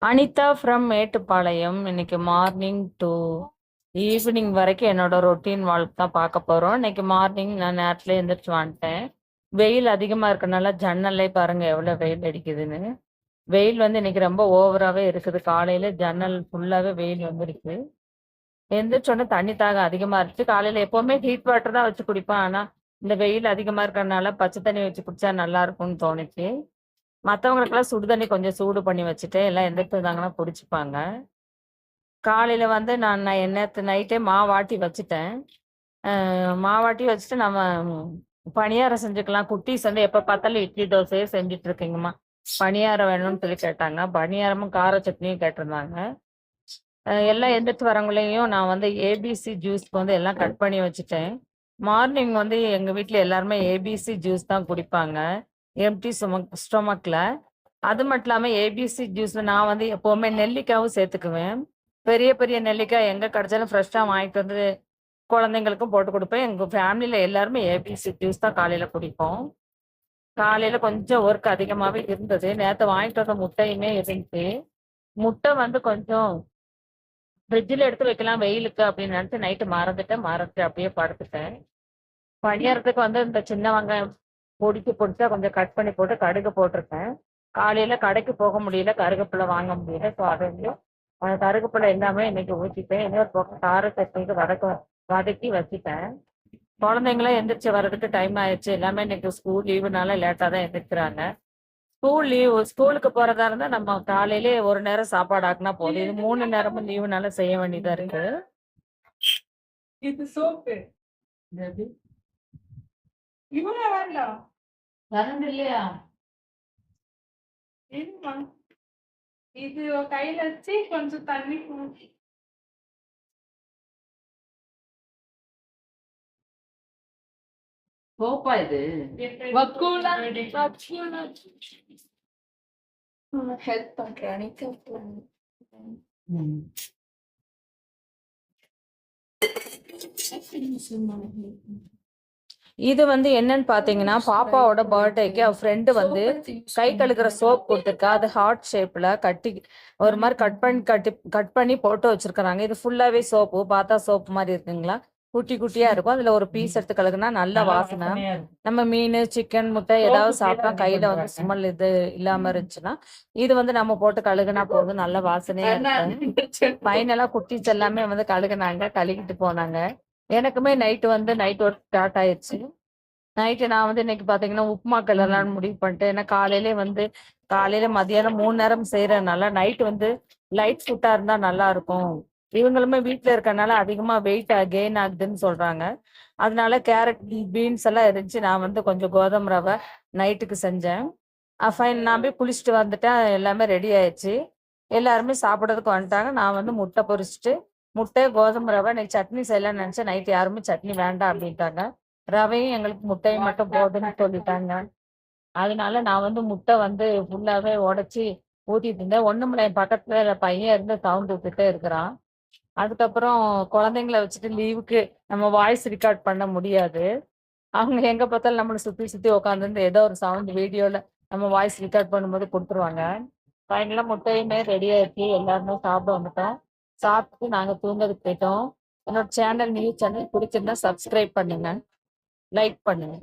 Anitha from Mettupalayam. இன்னைக்கு morning to evening வரைக்கும் என்னோட ரொட்டீன் வாழ்க்கை தான் பார்க்க போறோம். இன்னைக்கு மார்னிங் நான் நேரத்துல எந்திரிச்சு வந்துட்டேன். வெயில் அதிகமா இருக்கனால ஜன்னல்லே பாருங்க எவ்வளவு வெயில் அடிக்குதுன்னு. வெயில் வந்து இன்னைக்கு ரொம்ப ஓவராவே இருக்குது. காலையில ஜன்னல் ஃபுல்லாவே வெயில் வந்துருக்கு. எந்திரிச்ச உடனே தண்ணி தாகம் அதிகமா இருந்துச்சு. காலையில எப்பவுமே ஹீட் வாட்டர் தான் வச்சு குடிப்பேன். ஆனா இந்த வெயில் அதிகமா இருக்கறனால பச்சை தண்ணி வச்சு குடிச்சா நல்லா இருக்கும்னு தோணுச்சு. மத்தவங்களுக்கெல்லாம் சுடு தண்ணி கொஞ்சம் சூடு பண்ணி வச்சுட்டு எல்லாம் எந்திரிச்சிருந்தாங்கன்னா குடிச்சுப்பாங்க. காலையில வந்து நான் நேத்து நைட்டே மாவாட்டி வச்சுட்டேன். மாவாட்டி வச்சுட்டு நம்ம பணியாரம் செஞ்சுக்கலாம். குட்டீஸ் வந்து எப்ப பார்த்தாலும் இட்லி, தோசையே செஞ்சுட்டு இருக்கீங்கம்மா. பணியாரம் வேணும்னு சொல்லி கேட்டாங்க. பணியாரமும் கார சட்னியும் கேட்டிருந்தாங்க. எல்லாம் எந்திரிச்சு வரவங்களையும் நான் வந்து ஏபிசி ஜூஸ்க்கு வந்து எல்லாம் கட் பண்ணி வச்சுட்டேன். மார்னிங் வந்து எங்க வீட்ல எல்லாருமே ஏபிசி ஜூஸ் தான் குடிப்பாங்க. எம்ப்டி ஸ்டொமக்ல. அது மட்டும் இல்லாம ஏபிசி ஜூஸ்ல நான் வந்து எப்பவுமே நெல்லிக்காவும் சேர்த்துக்குவேன். பெரிய பெரிய நெல்லிக்காய் எங்க கிடைச்சாலும் ஃப்ரெஷ்ஷா வாங்கிட்டு வந்து குழந்தைங்களுக்கும் போட்டு குடுப்பேன். எங்க ஃபேமிலில எல்லாருமே ஏபிசி ஜூஸ் தான் காலையில குடிப்போம். காலையில கொஞ்சம் ஒர்க் அதிகமாவே இருந்தது. நேத்து வாங்கிட்டு வந்த முட்டையுமே இருந்துச்சு. முட்டை வந்து கொஞ்சம் ஃப்ரிட்ஜ்ல எடுத்து வைக்கலாம் வெயிலுக்கு அப்படின்னு நினைச்சு நைட்டு மறந்துட்டு அப்படியே படுத்துட்டேன். பணியாரத்துக்கு வந்து இந்த சின்ன வெங்காயம் பொடிக்கு பொடிச்சா கொஞ்சம் கட் பண்ணி போட்டு கடுகு போட்டிருக்கேன். காலையில கடைக்கு போக முடியல, கருவேப்பிலை வாங்க முடியல. ஸோ அது வந்து அந்த கருவேப்பிலை எல்லாமே இன்னைக்கு ஊத்திட்டேன். இன்னொரு பக்கம் கார சட்னிக்கு வதக்கி வச்சுட்டேன். குழந்தைங்களும் எந்திரிச்சு வர்றதுக்கு டைம் ஆயிடுச்சு. எல்லாமே இன்னைக்கு ஸ்கூல் லீவுனால லேட்டா தான் எந்திரிக்கிறாங்க. ஸ்கூலுக்கு போறதா இருந்தா நம்ம காலையிலே ஒரு நேரம் சாப்பாடு ஆக்குனா போதும். இது 3 நேரமும் லீவுனால செய்ய வேண்டியதா இருக்கு. இது சோப்பு இவ்வளவு வேண்டாம். கரண்ட் இல்லையா? இல்லம்மா, இது கையில வச்சு கொஞ்சம் தண்ணி ஊத்தி சோப்பா இது? வக்கூலா ஹெல்ப் பண்றேன். இது வந்து என்னன்னு பாத்தீங்கன்னா பாப்பாவோட பர்த்டேக்கு அவ ஃப்ரெண்டு வந்து கை கழுகுற சோப் கொடுத்துருக்கா. அது ஹார்ட் ஷேப்ல கட்டி ஒரு மாதிரி கட் பண்ணி போட்டு வச்சிருக்காங்க. இது ஃபுல்லாவே சோப்பு. பார்த்தா சோப்பு மாதிரி இருக்குங்களா? குட்டி குட்டியா இருக்கும். அதுல ஒரு பீஸ் எடுத்து கழுகுனா நல்ல வாசனை. நம்ம மீன், சிக்கன், முட்டை ஏதாவது சாப்பிட்டா கையில வந்து ஸ்மெல் இது இல்லாம இருந்துச்சுன்னா இது வந்து நம்ம போட்டு கழுகுனா போதும், நல்ல வாசனையா இருக்கும். பையனெல்லாம் குட்டீஸ் எல்லாமே வந்து கழுகுனாங்க, கழுகிட்டு போனாங்க. எனக்குமே நைட் ஒர்க் ஸ்டார்ட் ஆயிடுச்சு. நைட்டு நான் வந்து இன்னைக்கு பாத்தீங்கன்னா உப்புமா கிளறலாம்னு முடிவு பண்ணிட்டேன். ஏன்னா காலையில மதியானம் 3 நேரம் செய்யறதுனால நைட் வந்து லைட் ஃபுட்டா இருந்தா நல்லா இருக்கும். இவங்களுமே வீட்டுல இருக்கறனால அதிகமா வெயிட் கெயின் ஆகுதுன்னு சொல்றாங்க. அதனால கேரட், பீன்ஸ் எல்லாம் இருந்துச்சு. நான் வந்து கொஞ்சம் கோதுமை ரவை நைட்டுக்கு செஞ்சேன். ஃபைன், நான் போய் குளிச்சுட்டு வந்துட்டேன். எல்லாமே ரெடி ஆயிடுச்சு. எல்லாருமே சாப்பிடறதுக்கு வந்துட்டாங்க. நான் வந்து முட்டை பொரிச்சிட்டு முட்டை, கோதுமை ரவை இன்னைக்கு சட்னி செய்யலாம்னு நினைச்சேன். நைட் யாருமே சட்னி வேண்டாம் அப்படின்ட்டாங்க. ரவையும் எங்களுக்கு முட்டையும் மட்டும் போதும்னு சொல்லிட்டாங்க. அதனால நான் வந்து முட்டை வந்து ஃபுல்லாவே உடைச்சி ஊத்திட்டு இருந்தேன். ஒண்ணுமில்ல, என் பக்கத்துல பையன் இருந்து சவுண்ட் விட்டுட்டே இருக்கிறான். அதுக்கப்புறம் குழந்தைங்கள வச்சுட்டு லீவுக்கு நம்ம வாய்ஸ் ரெக்கார்ட் பண்ண முடியாது. அவங்க எங்க பார்த்தாலும் நம்மளை சுத்தி சுத்தி உட்காந்துருந்து ஏதோ ஒரு சவுண்ட் வீடியோல நம்ம வாய்ஸ் ரெக்கார்ட் பண்ணும்போது கொடுத்துருவாங்க. ஃபைனலா முட்டையுமே ரெடி ஆயிடுச்சு. எல்லாருமே சாப்பிட வந்துட்டோம். சாப்பிட்டு நாங்க தூங்கறதுக்கு போயிட்டோம். என்னோட சேனல் நியூ சேனல் பிடிச்சிருந்தா சப்ஸ்கிரைப் பண்ணுங்க, லைக் பண்ணுங்க.